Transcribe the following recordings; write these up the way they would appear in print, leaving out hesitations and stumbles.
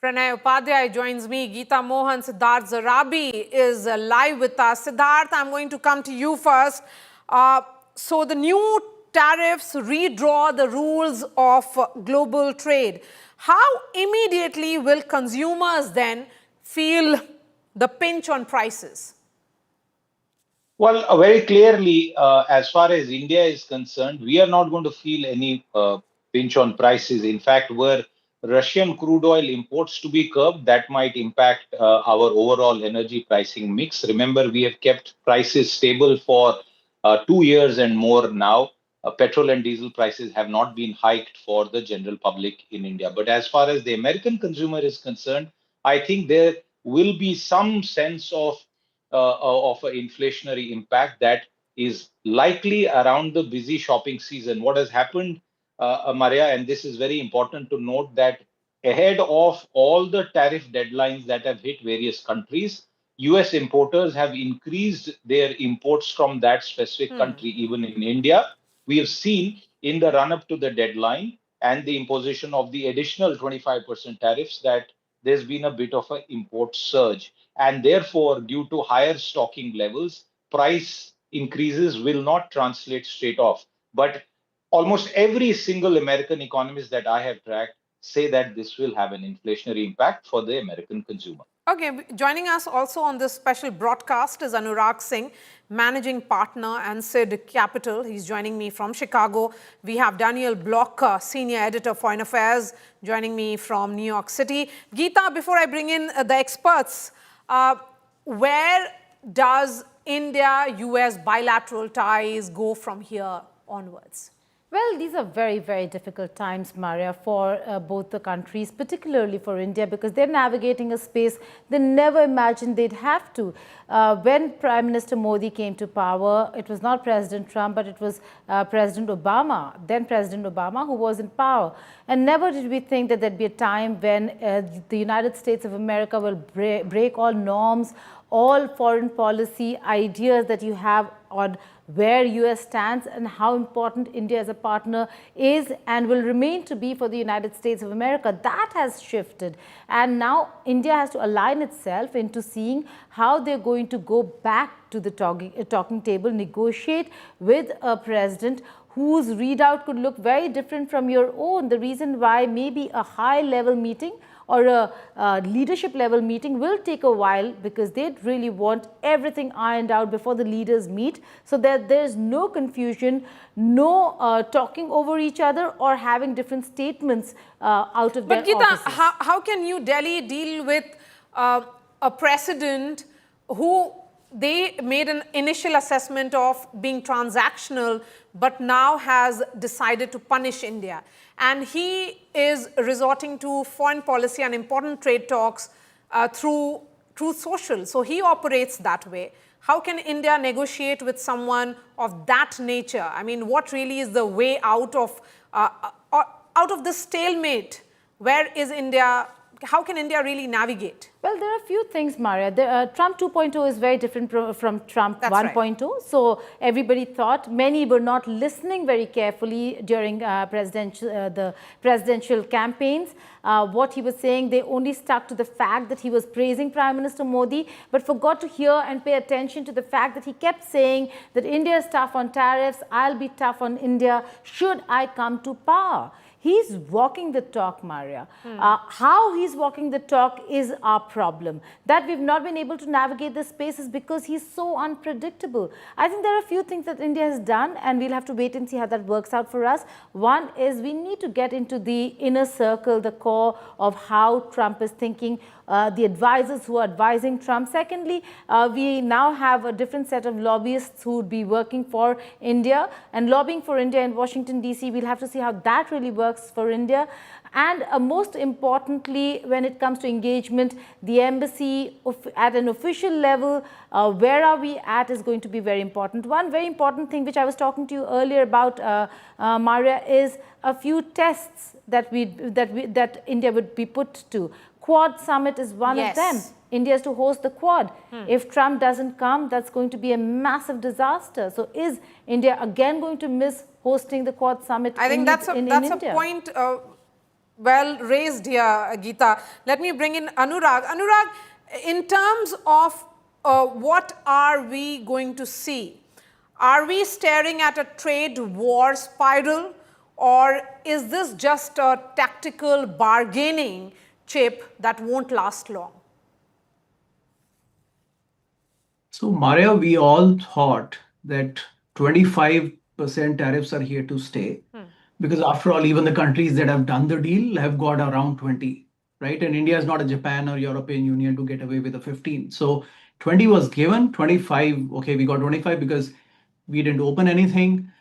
Pranay Upadhyay joins me. Geeta Mohan, Siddharth Zarabi is live with us. Siddharth, I'm going to come to you first. So the new tariffs redraw the rules of global trade. How immediately will consumers then feel the pinch on prices? Well, very clearly, as far as India is concerned, we are not going to feel any pinch on prices. In fact, were Russian crude oil imports to be curbed, that might impact our overall energy pricing mix. Remember, we have kept prices stable for 2 years and more now. Petrol and diesel prices have not been hiked for the general public in India. But as far as the American consumer is concerned, I think there will be some sense of an inflationary impact that is likely around the busy shopping season. What has happened, Maria, and this is very important to note, that ahead of all the tariff deadlines that have hit various countries, US importers have increased their imports from that specific country. Even in India, we have seen in the run up to the deadline and the imposition of the additional 25% tariffs that there's been a bit of an import surge. And therefore, due to higher stocking levels, price increases will not translate straight off. But almost every single American economist that I have tracked say that this will have an inflationary impact for the American consumer. Okay, joining us also on this special broadcast is Anurag Singh, Managing Partner and SID Capital. He's joining me from Chicago. We have Daniel Block, Senior Editor, Foreign Affairs, joining me from New York City. Geeta, before I bring in the experts, where does India-US bilateral ties go from here onwards? Well, these are very, very difficult times, Maria, for both the countries, particularly for India, because they're navigating a space they never imagined they'd have to. When Prime Minister Modi came to power, it was not President Trump, but it was President Obama, then President Obama, who was in power. And never did we think that there'd be a time when the United States of America will break all norms, all foreign policy ideas that you have on where US stands and how important India as a partner is and will remain to be for the United States of America. That has shifted. And now India has to align itself into seeing how they're going to go back to the talking table, negotiate with a president whose readout could look very different from your own. The reason why maybe a high-level meeting or a leadership level meeting will take a while, because they'd really want everything ironed out before the leaders meet, so that there's no confusion, no talking over each other or having different statements out of their offices. But Geeta, how can New Delhi deal with a precedent who they made an initial assessment of being transactional, but now has decided to punish India? And he is resorting to foreign policy and important trade talks through social. So he operates that way. How can India negotiate with someone of that nature? I mean, what really is the way out of this stalemate? Where is India? How can India really navigate? Well, there are a few things, Maria. Trump 2.0 is very different from Trump 1.0. Right. So everybody thought, many were not listening very carefully during the presidential campaigns. What he was saying, they only stuck to the fact that he was praising Prime Minister Modi, but forgot to hear and pay attention to the fact that he kept saying that India is tough on tariffs, I'll be tough on India should I come to power. He's walking the talk, Maria. How he's walking the talk is our problem. That we've not been able to navigate this space is because he's so unpredictable. I think there are a few things that India has done, and we'll have to wait and see how that works out for us. One is we need to get into the inner circle, the core of how Trump is thinking, the advisors who are advising Trump. Secondly, we now have a different set of lobbyists who would be working for India and lobbying for India in Washington, D.C. We'll have to see how that really works for India. And most importantly, when it comes to engagement, the embassy at an official level, where are we at, is going to be very important. One very important thing which I was talking to you earlier about, Maria, is a few tests that India would be put to. Quad summit is one of them. India is to host the Quad. If Trump doesn't come, that's going to be a massive disaster. So is India again going to miss hosting the Quad summit? I think that's a point well raised here, Geeta. Let me bring in Anurag. Anurag, in terms of what are we going to see? Are we staring at a trade war spiral, or is this just a tactical bargaining chip that won't last long? So, Maria, we all thought that 25% tariffs are here to stay because, after all, even the countries that have done the deal have got around 20, right? And India is not a Japan or European Union to get away with a 15. So, 20 was given, 25, okay, we got 25 because we didn't open anything.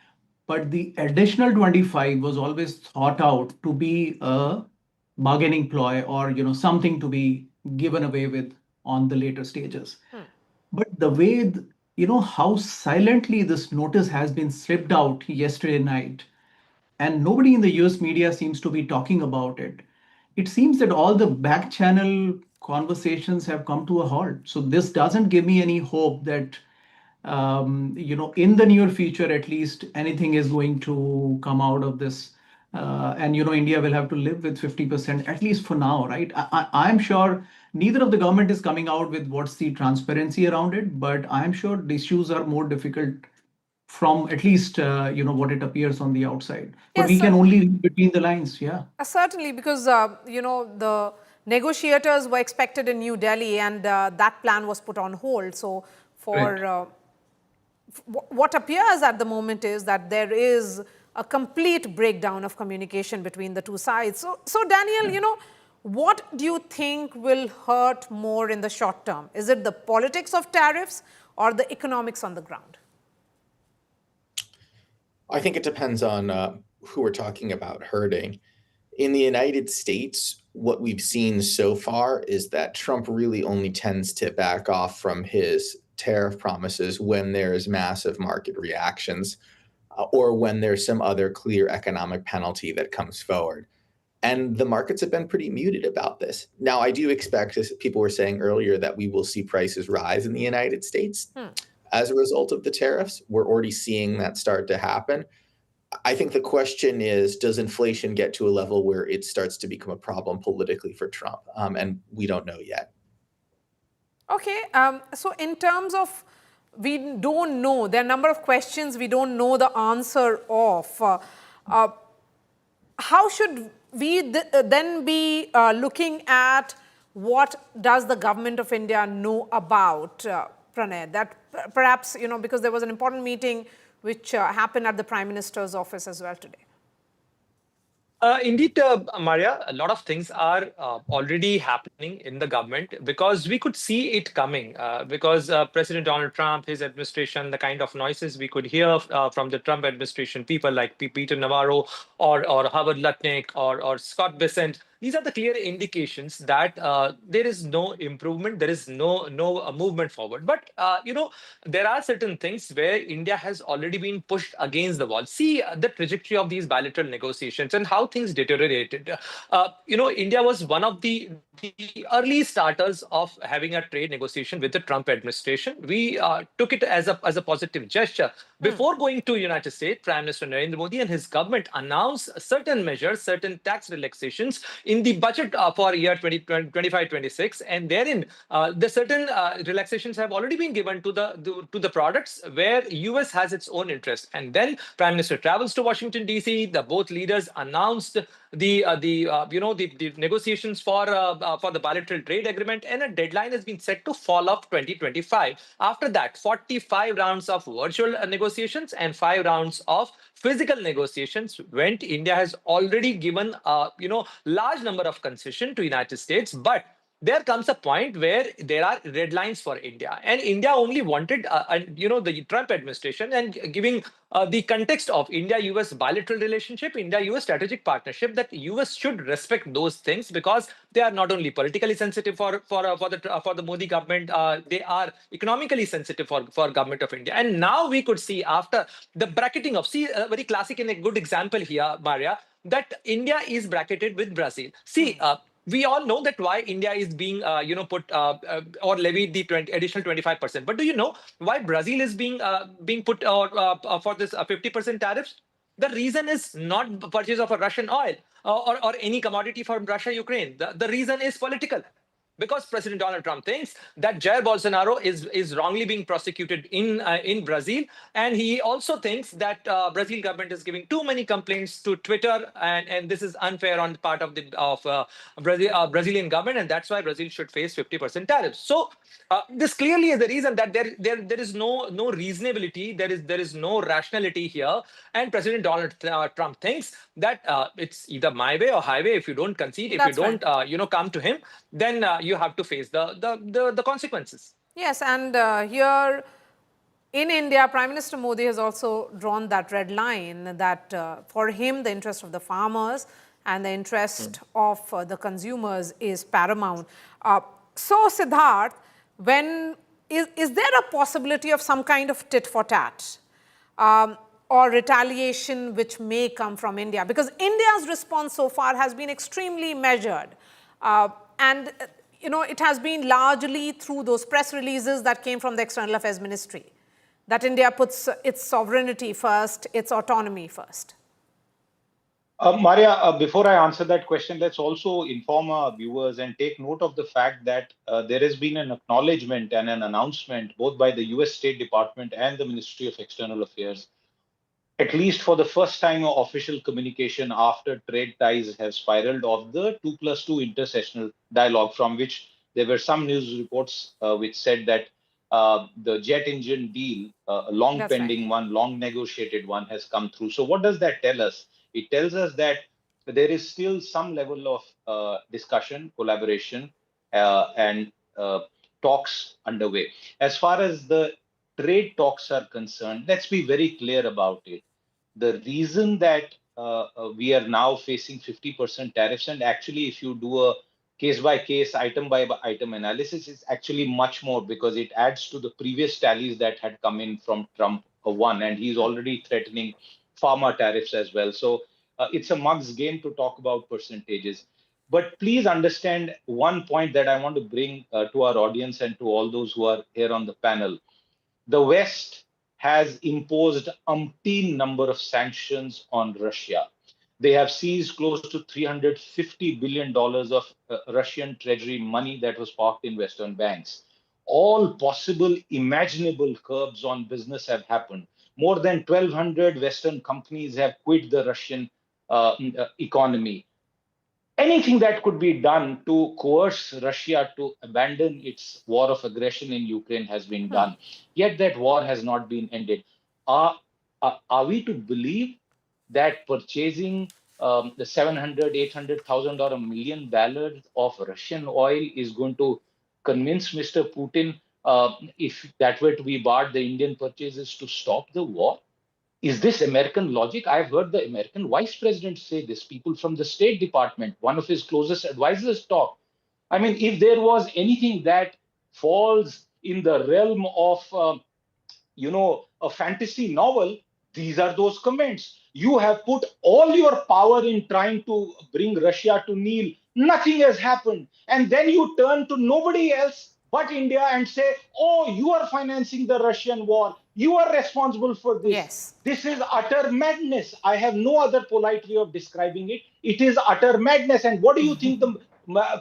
But the additional 25 was always thought out to be a bargaining ploy or something to be given away with on the later stages. But the way, how silently this notice has been slipped out yesterday night, and nobody in the US media seems to be talking about it. It seems that all the back channel conversations have come to a halt. So this doesn't give me any hope that, in the near future, at least, anything is going to come out of this. And India will have to live with 50%, at least for now, right? I'm sure neither of the government is coming out with what's the transparency around it, but I'm sure the issues are more difficult from at least what it appears on the outside. But Yes, we can only read between the lines, yeah. certainly, because the negotiators were expected in New Delhi, and that plan was put on hold. So, for what appears at the moment is that there is a complete breakdown of communication between the two sides. So Daniel, what do you think will hurt more in the short term? Is it the politics of tariffs or the economics on the ground? I think it depends on who we're talking about hurting. In the United States, what we've seen so far is that Trump really only tends to back off from his tariff promises when there's massive market reactions or when there's some other clear economic penalty that comes forward. And the markets have been pretty muted about this. Now, I do expect, as people were saying earlier, that we will see prices rise in the United States as a result of the tariffs. We're already seeing that start to happen. I think the question is, does inflation get to a level where it starts to become a problem politically for Trump? And we don't know yet. Okay, so in terms of, we don't know, there are a number of questions we don't know the answer of. How should we then be looking at what does the government of India know about, Pranay? That perhaps, because there was an important meeting which happened at the Prime Minister's office as well today. Indeed, Maria, a lot of things are already happening in the government because we could see it coming. Because President Donald Trump, his administration, the kind of noises we could hear from the Trump administration, people like Peter Navarro or Howard Lutnick or Scott Bessent, these are the clear indications that there is no improvement, there is no movement forward. But there are certain things where India has already been pushed against the wall. See the trajectory of these bilateral negotiations and how things deteriorated. India was one of the early starters of having a trade negotiation with the Trump administration. We took it as a positive gesture. Before going to United States, Prime Minister Narendra Modi and his government announced certain measures, certain tax relaxations in the budget for year 2025-26, and therein the certain relaxations have already been given to the products where US has its own interest. And then Prime Minister travels to Washington D.C. Both leaders announced the negotiations for the bilateral trade agreement, and a deadline has been set to fall of 2025. After that, 45 rounds of virtual negotiations and 5 rounds of physical negotiations went. India has already given large number of concession to United States, but there comes a point where there are red lines for India, and India only wanted, the Trump administration, and giving the context of India-US bilateral relationship, India-US strategic partnership, that US should respect those things because they are not only politically sensitive for the Modi government, they are economically sensitive for government of India. And now we could see after the bracketing of, a very classic and a good example here, Maria, that India is bracketed with Brazil. See. We all know that why India is being, put or levied the additional 25%. But do you know why Brazil is being put for this 50% tariffs? The reason is not purchase of a Russian oil. or any commodity from Russia, Ukraine. The reason is political. Because President Donald Trump thinks that Jair Bolsonaro is wrongly being prosecuted in Brazil, and he also thinks that Brazil government is giving too many complaints to Twitter, and this is unfair on the part of the Brazilian government, and that's why Brazil should face 50% tariffs. So this clearly is the reason that there is no reasonability, there is no rationality here, and President Donald Trump thinks that it's either my way or highway. If you don't concede, if you don't come to him, then you have to face the consequences. Yes, and here in India, Prime Minister Modi has also drawn that red line that for him, the interest of the farmers and the interest of the consumers is paramount. So, Siddharth, is there a possibility of some kind of tit for tat or retaliation which may come from India? Because India's response so far has been extremely measured. And it has been largely through those press releases that came from the External Affairs Ministry, that India puts its sovereignty first, its autonomy first. Maria, before I answer that question, let's also inform our viewers and take note of the fact that there has been an acknowledgement and an announcement both by the US State Department and the Ministry of External Affairs, at least for the first time of official communication after trade ties have spiraled, of the 2+2 intersessional dialogue, from which there were some news reports which said that the jet engine deal, a long pending one, long negotiated one, has come through. So what does that tell us? It tells us that there is still some level of discussion, collaboration, and talks underway. As far as the trade talks are concerned, let's be very clear about it. The reason that we are now facing 50% tariffs, and actually if you do a case by case, item by item analysis, is actually much more, because it adds to the previous tallies that had come in from Trump 1, and he's already threatening pharma tariffs as well. So it's a mug's game to talk about percentages. But please understand one point that I want to bring to our audience and to all those who are here on the panel. The West has imposed umpteen number of sanctions on Russia. They have seized close to $350 billion of Russian treasury money that was parked in Western banks. All possible imaginable curbs on business have happened. More than 1,200 Western companies have quit the Russian economy. Anything that could be done to coerce Russia to abandon its war of aggression in Ukraine has been done. Yet that war has not been ended. Are we to believe that purchasing the $700,000, $800,000 or $1 million of Russian oil is going to convince Mr. Putin, if that were to be barred, the Indian purchases, to stop the war? Is this American logic? I've heard the American vice president say this, people from the State Department, one of his closest advisors, talk. I mean, if there was anything that falls in the realm of, a fantasy novel, these are those comments. You have put all your power in trying to bring Russia to kneel. Nothing has happened. And then you turn to nobody else but India and say, oh, you are financing the Russian war. You are responsible for this. Yes. This is utter madness. I have no other polite way of describing it. It is utter madness. And what do you think the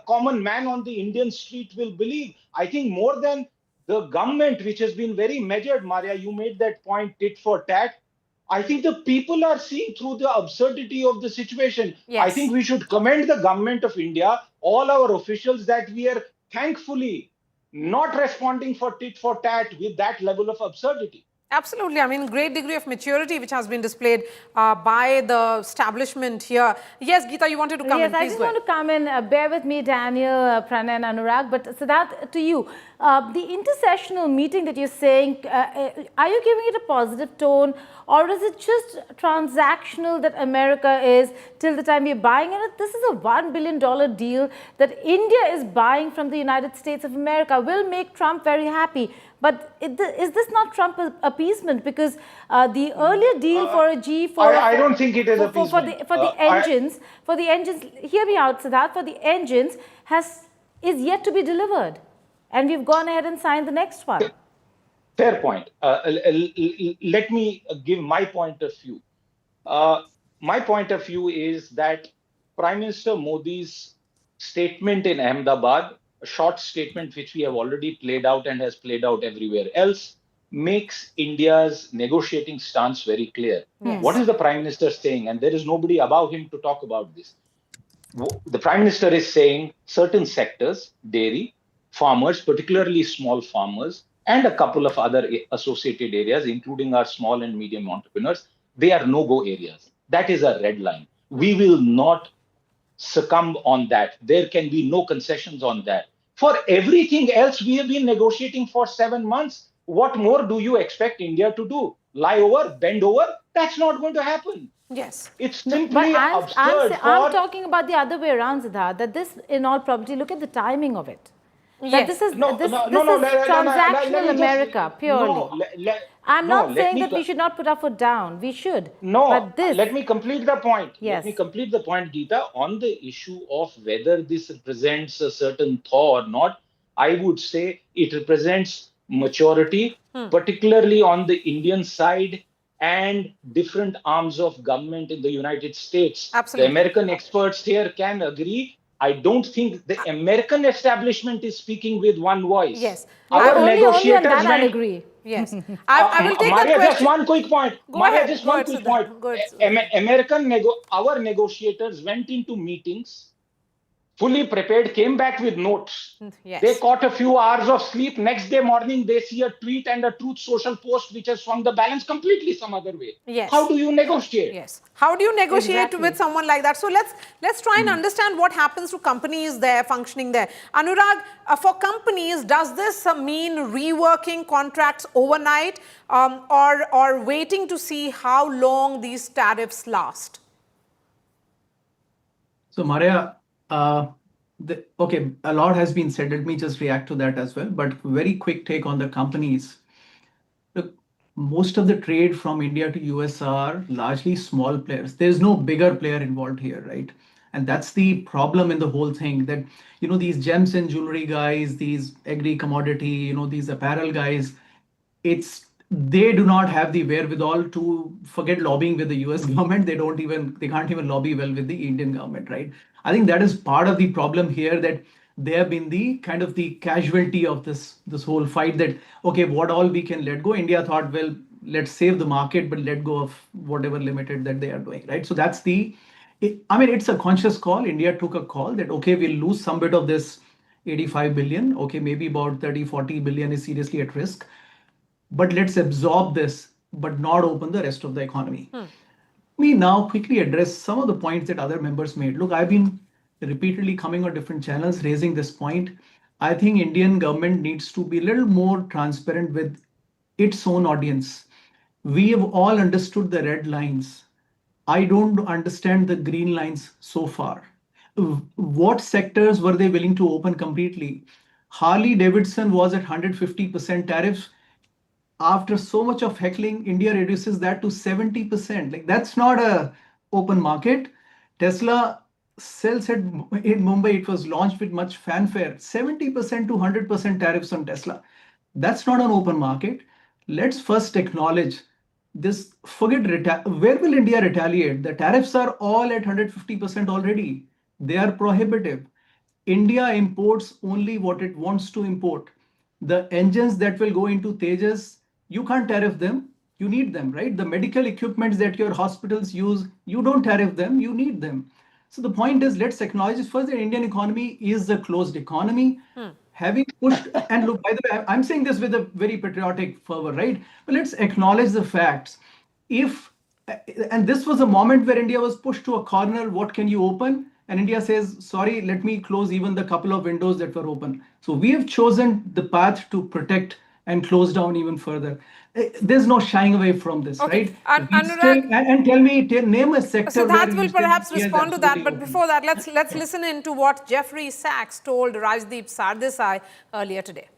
common man on the Indian street will believe? I think more than the government, which has been very measured, Maria, you made that point, tit for tat. I think the people are seeing through the absurdity of the situation. Yes. I think we should commend the government of India, all our officials, that we are thankfully not responding for tit for tat with that level of absurdity. Absolutely. I mean, great degree of maturity which has been displayed by the establishment here. Yes, Geeta, you wanted to come in. Yes, I just want to come in. Bear with me, Daniel, Pranay and Anurag. But Siddharth, to you, the intersessional meeting that you're saying, are you giving it a positive tone, or is it just transactional that America is till the time we're buying it? This is a $1 billion deal that India is buying from the United States of America. Will make Trump very happy. But is this not Trump appeasement? Because the earlier deal for a G4... I don't think it is appeasement. For the engines, hear me out, Siddharth, for the engines is yet to be delivered. And we've gone ahead and signed the next one. Fair point. Let me give my point of view. My point of view is that Prime Minister Modi's statement in Ahmedabad, a short statement which we have already played out and has played out everywhere else, makes India's negotiating stance very clear. Yes. What is the Prime Minister saying? And there is nobody above him to talk about this. The Prime Minister is saying certain sectors, dairy, farmers, particularly small farmers, and a couple of other associated areas, including our small and medium entrepreneurs, they are no-go areas. That is a red line. We will not succumb on that. There can be no concessions on that. For everything else, we have been negotiating for 7 months. What more do you expect India to do? Lie over, bend over? That's not going to happen. Yes. It's But simply absurd. I'm talking about the other way around, Siddharth, that this, in all probability, look at the timing of it. That Yes. this is Let transactional me America, purely. I'm not saying that we should not put our foot down. We should. No, but this, let me complete the point. Yes. Let me complete the point, Geeta. On the issue of whether this represents a certain thaw or not, I would say it represents maturity, particularly on the Indian side and different arms of government in the United States. Absolutely. The American experts here can agree. I don't think the American establishment is speaking with one voice. Yes. Our only on negotiators that I'll went. agree. Yes. I will take that Maria, question. just one quick point. Go Maria, ahead. just Go one ahead, quick Siddharth. point. Go ahead, Our negotiators went into meetings fully prepared, came back with notes. Yes. They caught a few hours of sleep. Next day morning, they see a tweet and a Truth Social post which has swung the balance completely some other way. Yes. How do you negotiate? Yes. How do you negotiate Exactly. with someone like that? So let's try and understand what happens to companies there functioning there. Anurag, for companies, does this mean reworking contracts overnight or waiting to see how long these tariffs last? So, Maria, okay, a lot has been said. Let me just react to that as well. But very quick take on the companies. Look, most of the trade from India to US are largely small players. There's no bigger player involved here, right? And that's the problem in the whole thing, that, these gems and jewelry guys, these agri commodity, these apparel guys, they do not have the wherewithal to forget lobbying with the US government. They can't even lobby well with the Indian government, right? I think that is part of the problem here, that they have been the kind of the casualty of this whole fight, that, okay, what all we can let go. India thought, well, let's save the market, but let go of whatever limited that they are doing, right? So that's it's a conscious call. India took a call that, okay, we'll lose some bit of this 85 billion. Okay, maybe about 30, 40 billion is seriously at risk. But let's absorb this, but not open the rest of the economy. We now quickly address some of the points that other members made. Look, I've been repeatedly coming on different channels raising this point. I think Indian government needs to be a little more transparent with its own audience. We have all understood the red lines. I don't understand the green lines so far. What sectors were they willing to open completely? Harley Davidson was at 150% tariffs. After so much of heckling, India reduces that to 70%. Like, that's not a open market. Tesla sells in Mumbai. It was launched with much fanfare. 70% to 100% tariffs on Tesla. That's not an open market. Let's first acknowledge this. Where will India retaliate? The tariffs are all at 150% already. They are prohibitive. India imports only what it wants to import. The engines that will go into Tejas, you can't tariff them. You need them, right? The medical equipments that your hospitals use, you don't tariff them. You need them. So the point is, let's acknowledge first, the Indian economy is a closed economy. Having pushed, and look, by the way, I'm saying this with a very patriotic fervor, right? But let's acknowledge the facts. And this was a moment where India was pushed to a corner. What can you open? And India says, sorry, let me close even the couple of windows that were open. So we have chosen the path to protect and close down even further. There's no shying away from this, right? And Name a sector. Siddharth will perhaps respond to that, but before that, let's listen in to what Jeffrey Sachs told Rajdeep Sardesai earlier today.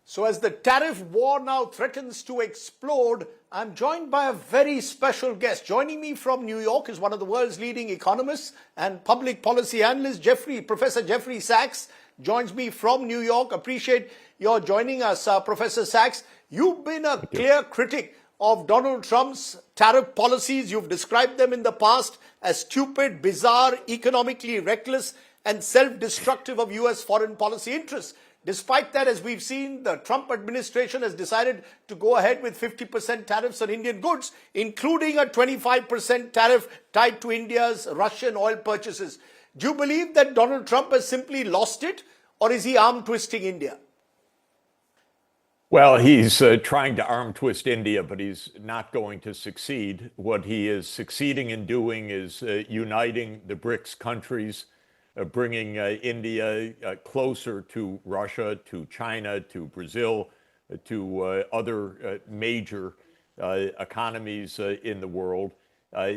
So as the tariff war now threatens to explode, I'm joined by a very special guest. Joining me from New York is one of the world's leading economists and public policy analysts, Professor Jeffrey Sachs, joins me from New York. Appreciate your joining us, Professor Sachs. You've been a clear critic of Donald Trump's tariff policies. You've described them in the past as stupid, bizarre, economically reckless, and self-destructive of US foreign policy interests. Despite that, as we've seen, the Trump administration has decided to go ahead with 50% tariffs on Indian goods, including a 25% tariff tied to India's Russian oil purchases. Do you believe that Donald Trump has simply lost it, or is he arm twisting India? Well, he's trying to arm twist India, but he's not going to succeed. What he is succeeding in doing is uniting the BRICS countries, bringing India closer to Russia, to China, to Brazil, to other major economies in the world.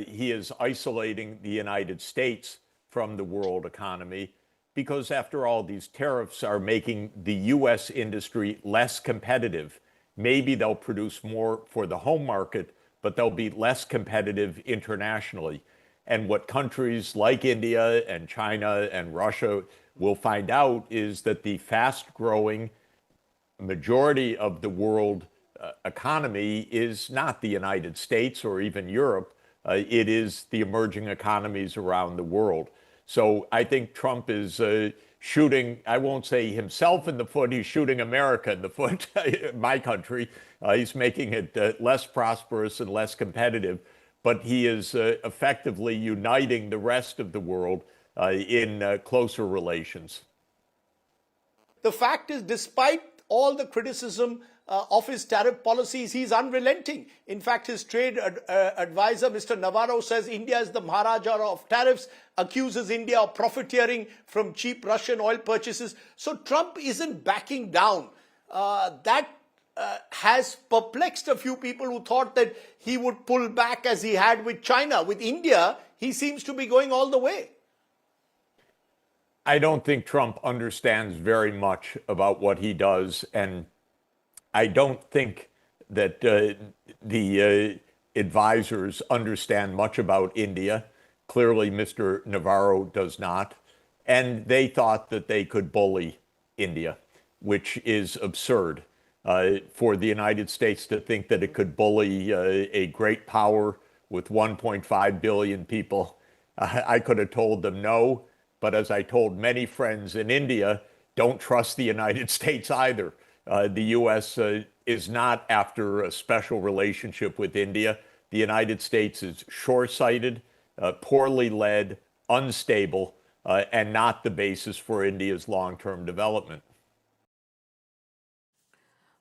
He is isolating the United States from the world economy because, after all, these tariffs are making the US industry less competitive. Maybe they'll produce more for the home market, but they'll be less competitive internationally. And what countries like India and China and Russia will find out is that the fast-growing majority of the world economy is not the United States or even Europe. It is the emerging economies around the world. So I think Trump is shooting, I won't say himself in the foot, he's shooting America in the foot, my country. He's making it less prosperous and less competitive. But he is effectively uniting the rest of the world in closer relations. The fact is, despite all the criticism of his tariff policies, he's unrelenting. In fact, his trade advisor, Mr. Navarro, says India is the Maharaja of tariffs, accuses India of profiteering from cheap Russian oil purchases. So Trump isn't backing down. That has perplexed a few people who thought that he would pull back as he had with China. With India, he seems to be going all the way. I don't think Trump understands very much about what he does, and I don't think that the advisors understand much about India. Clearly, Mr. Navarro does not. And they thought that they could bully India, which is absurd. For the United States to think that it could bully a great power with 1.5 billion people, I could have told them no. But as I told many friends in India, don't trust the United States either. The U.S. Is not after a special relationship with India. The United States is short-sighted, poorly led, unstable, and not the basis for India's long-term development.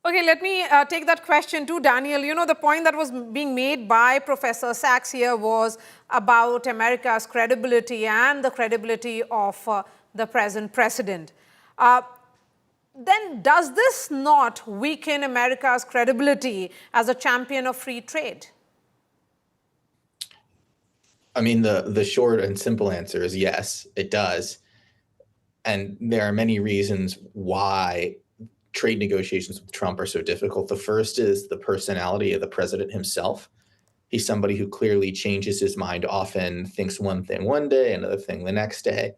Okay, let me take that question to Daniel. You know, the point that was being made by Professor Sachs here was about America's credibility and the credibility of the present president. Then does this not weaken America's credibility as a champion of free trade? I mean, the short and simple answer is yes, it does. And there are many reasons why trade negotiations with Trump are so difficult. The first is the personality of the president himself. He's somebody who clearly changes his mind often, thinks one thing one day, another thing the next day.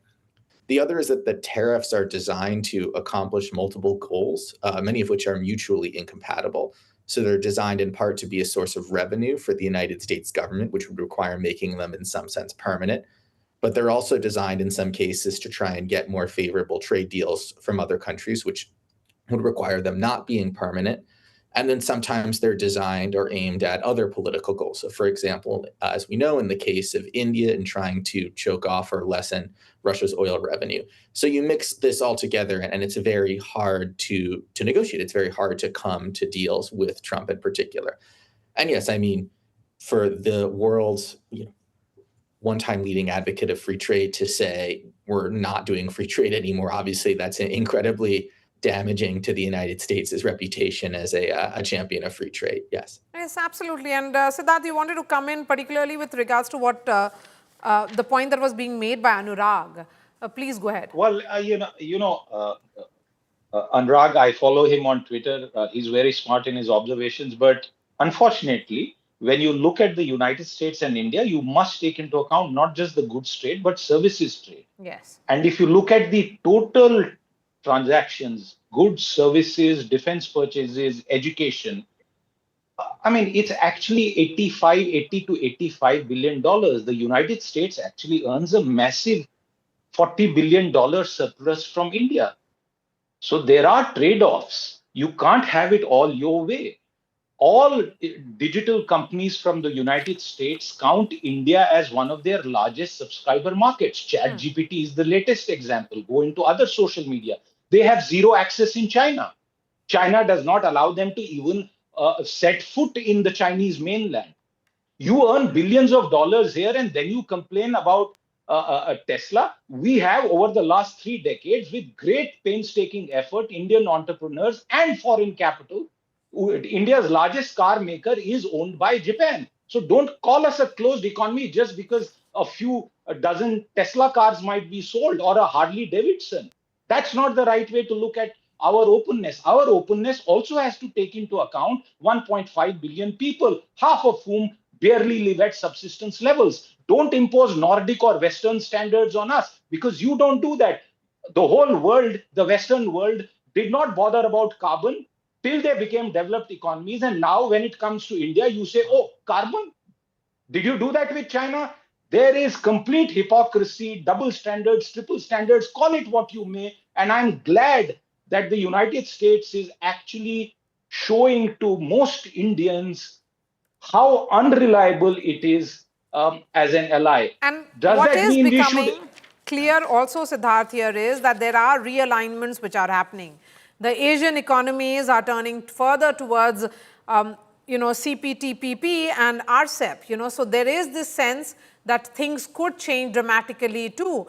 The other is that the tariffs are designed to accomplish multiple goals, many of which are mutually incompatible. So they're designed in part to be a source of revenue for the United States government, which would require making them in some sense permanent. But they're also designed in some cases to try and get more favorable trade deals from other countries, which would require them not being permanent. And then sometimes they're designed or aimed at other political goals. So, for example, as we know, in the case of India and trying to choke off or lessen Russia's oil revenue. So you mix this all together, and it's very hard to negotiate. It's very hard to come to deals with Trump in particular. And yes, I mean, for the world's one-time leading advocate of free trade to say we're not doing free trade anymore, obviously that's incredibly damaging to the United States' reputation as a champion of free trade. Yes. Yes, absolutely. And Siddharth, you wanted to come in particularly with regards to what the point that was being made by Anurag. Please go ahead. Well, Anurag, I follow him on Twitter. He's very smart in his observations. But unfortunately, when you look at the United States and India, you must take into account not just the goods trade, but services trade. Yes. And if you look at the total transactions, goods, services, defense purchases, education, I mean, it's actually 80 to 85 billion dollars. The United States actually earns a massive $40 billion surplus from India. So there are trade-offs. You can't have it all your way. All digital companies from the United States count India as one of their largest subscriber markets. ChatGPT is the latest example. Go into other social media. They have zero access in China. China does not allow them to even set foot in the Chinese mainland. You earn billions of dollars here and then you complain about Tesla. We have, over the last 3 decades, with great painstaking effort, Indian entrepreneurs and foreign capital, India's largest car maker is owned by Japan. So don't call us a closed economy just because a dozen Tesla cars might be sold or a Harley Davidson. That's not the right way to look at our openness. Our openness also has to take into account 1.5 billion people, half of whom barely live at subsistence levels. Don't impose Nordic or Western standards on us, because you don't do that. The whole world, the Western world, did not bother about carbon till they became developed economies. And now when it comes to India, you say, oh, carbon? Did you do that with China? There is complete hypocrisy, double standards, triple standards, call it what you may. And I'm glad that the United States is actually showing to most Indians how unreliable it is as an ally. And Does what that is mean we becoming should? clear also, Siddharth, here is that there are realignments which are happening. The Asian economies are turning further towards, CPTPP and RCEP. So there is this sense that things could change dramatically too.